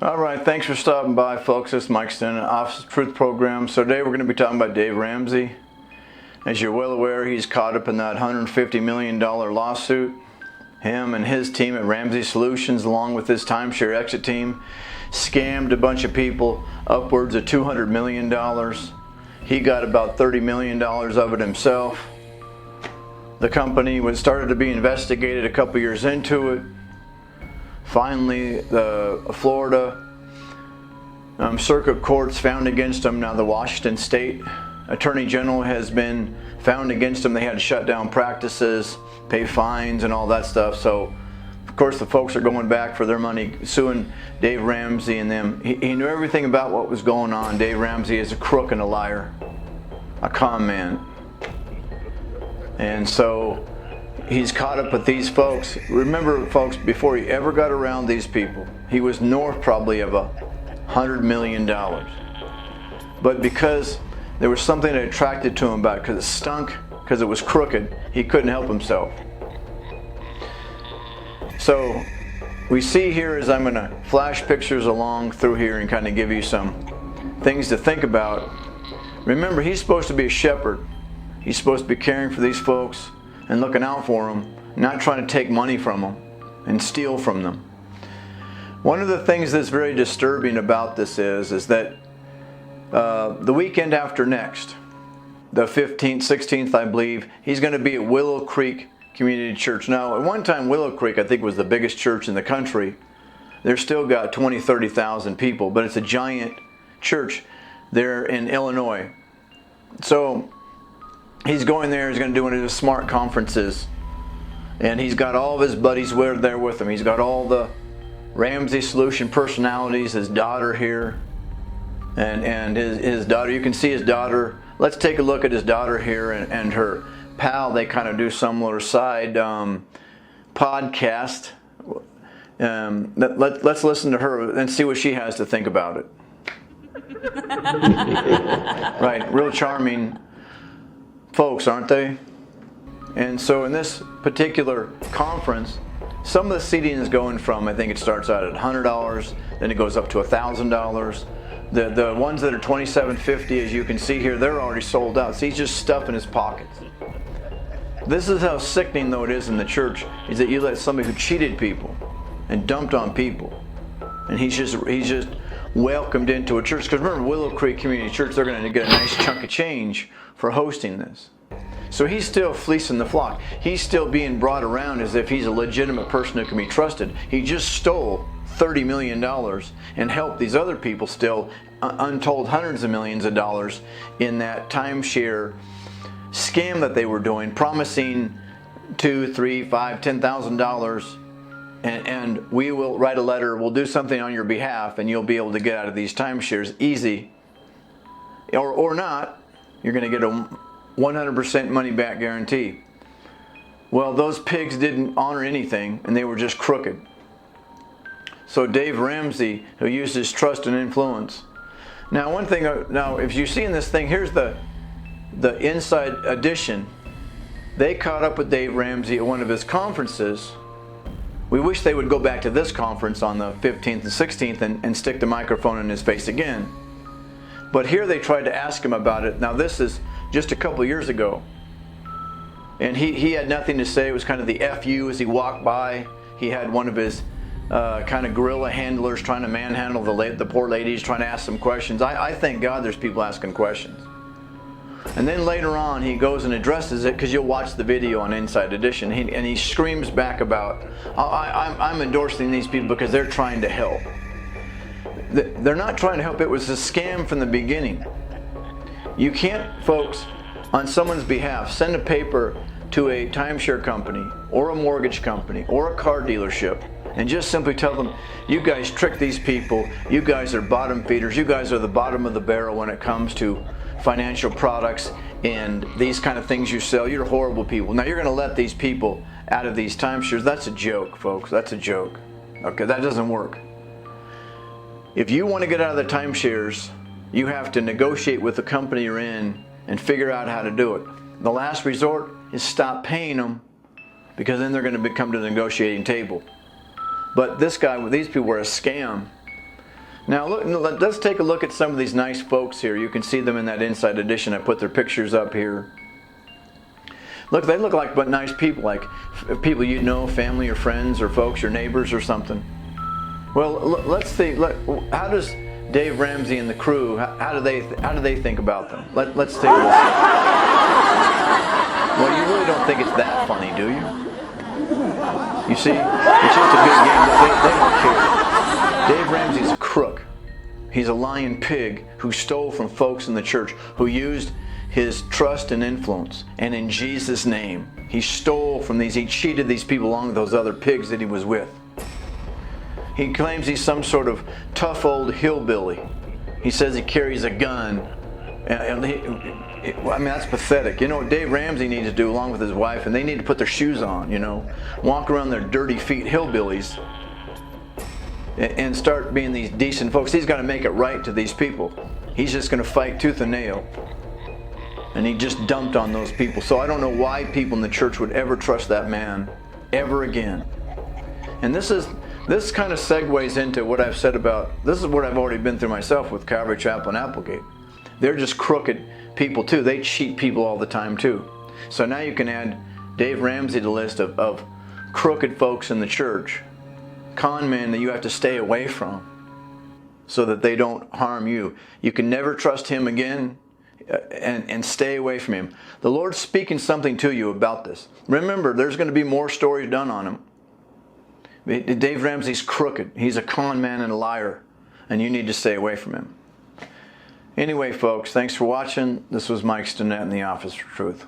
All right, thanks for stopping by, folks. This is Mike Stenton, Office of Truth Program. So today we're going to be talking about Dave Ramsey. As you're well aware, he's caught up in that $150 million lawsuit. Him and his team at Ramsey Solutions, along with his timeshare exit team, scammed a bunch of people upwards of $200 million. He got about $30 million of it himself. The company was started to be investigated a couple years into it. Finally, the Florida Circuit Court's found against him. Now the Washington State Attorney General has been found against him. They had to shut down practices, pay fines and all that stuff. So of course the folks are going back for their money, suing Dave Ramsey and them. He knew everything about what was going on. Dave Ramsey is a crook and a liar, a con man. And so he's caught up with these folks. Remember, folks, before he ever got around these people, he was north probably of $100 million. But because there was something that attracted to him about it, because it stunk, because it was crooked, he couldn't help himself. So we see here, as I'm going to flash pictures along through here and kind of give you some things to think about. Remember, he's supposed to be a shepherd. He's supposed to be caring for these folks and looking out for them, not trying to take money from them and steal from them. One of the things that's very disturbing about this is that the weekend after next, the 15th, 16th, I believe, he's going to be at Willow Creek Community Church. Now, at one time, Willow Creek, I think, was the biggest church in the country. They're still got 20,000, 30,000 people, but it's a giant church there in Illinois. So he's going there, he's going to do one of his smart conferences, and he's got all of his buddies there with him. He's got all the Ramsey Solution personalities, his daughter here, and his daughter. You can see his daughter. Let's take a look at his daughter here and her pal. They kind of do some little side podcast. Let's listen to her and see what she has to think about it. Right, real charming folks, aren't they? And so in this particular conference, some of the seating is going from, I think it starts out at $100, then it goes up to $1,000. The ones that are $27.50, as you can see here, they're already sold out. So he's just stuffing his pockets. This is how sickening, though, it is in the church, is that you let somebody who cheated people and dumped on people, and he's just welcomed into a church. Because remember, Willow Creek Community Church, they're going to get a nice chunk of change for hosting this. So he's still fleecing the flock. He's still being brought around as if he's a legitimate person who can be trusted. He just stole $30 million and helped these other people still untold hundreds of millions of dollars in that timeshare scam that they were doing, promising $2,000, $3,000, $5,000, $10,000, and we will write a letter, we'll do something on your behalf, and you'll be able to get out of these timeshares easy, or not. You're going to get a 100% money back guarantee. Well, those pigs didn't honor anything, and they were just crooked. So Dave Ramsey, who used his trust and influence. Now, one thing, now if you see in this thing, here's the inside edition. They caught up with Dave Ramsey at one of his conferences. We wish they would go back to this conference on the 15th and 16th and stick the microphone in his face again. But here they tried to ask him about it. Now this is just a couple years ago. And he had nothing to say. It was kind of the FU as he walked by. He had one of his kind of guerrilla handlers trying to manhandle the poor ladies, trying to ask some questions. I thank God there's people asking questions. And then later on he goes and addresses it, because you'll watch the video on Inside Edition, and he screams back about, I'm endorsing these people because they're trying to help. They're not trying to help. It was a scam from the beginning. You can't, folks, on someone's behalf, send a paper to a timeshare company or a mortgage company or a car dealership and just simply tell them, you guys trick these people, you guys are bottom feeders, you guys are the bottom of the barrel when it comes to financial products and these kind of things you sell. You're horrible people. Now you're going to let these people out of these timeshares. That's a joke, folks. That's a joke. Okay, that doesn't work. If you want to get out of the timeshares, you have to negotiate with the company you're in and figure out how to do it. The last resort is stop paying them, because then they're going to come to the negotiating table. But this guy, these people were a scam. Now let's take a look at some of these nice folks here. You can see them in that Inside Edition. I put their pictures up here. Look, they look like nice people, like people you know, family or friends or folks, your neighbors or something. Well, let's see. How does Dave Ramsey and the crew? How do they think about them? Let's take a look. Well, you really don't think it's that funny, do you? You see, it's just a big game. They don't care. Dave Ramsey's a crook. He's a lying pig who stole from folks in the church, who used his trust and influence. And in Jesus' name, he stole from these, he cheated these people along with those other pigs that he was with. He claims he's some sort of tough old hillbilly. He says he carries a gun. I mean, that's pathetic. You know what Dave Ramsey needs to do along with his wife, and they need to put their shoes on, you know, walk around their dirty feet hillbillies and start being these decent folks. He's got to make it right to these people. He's just going to fight tooth and nail. And he just dumped on those people. So I don't know why people in the church would ever trust that man ever again. And this kind of segues into what I've said about, this is what I've already been through myself with Calvary Chapel and Applegate. They're just crooked people too. They cheat people all the time too. So now you can add Dave Ramsey to the list of crooked folks in the church, con men that you have to stay away from so that they don't harm you. You can never trust him again. And stay away from him. The Lord's speaking something to you about this. Remember, there's going to be more stories done on him. Dave Ramsey's crooked. He's a con man and a liar. And you need to stay away from him. Anyway, folks, thanks for watching. This was Mike Stinnett in the Office for Truth.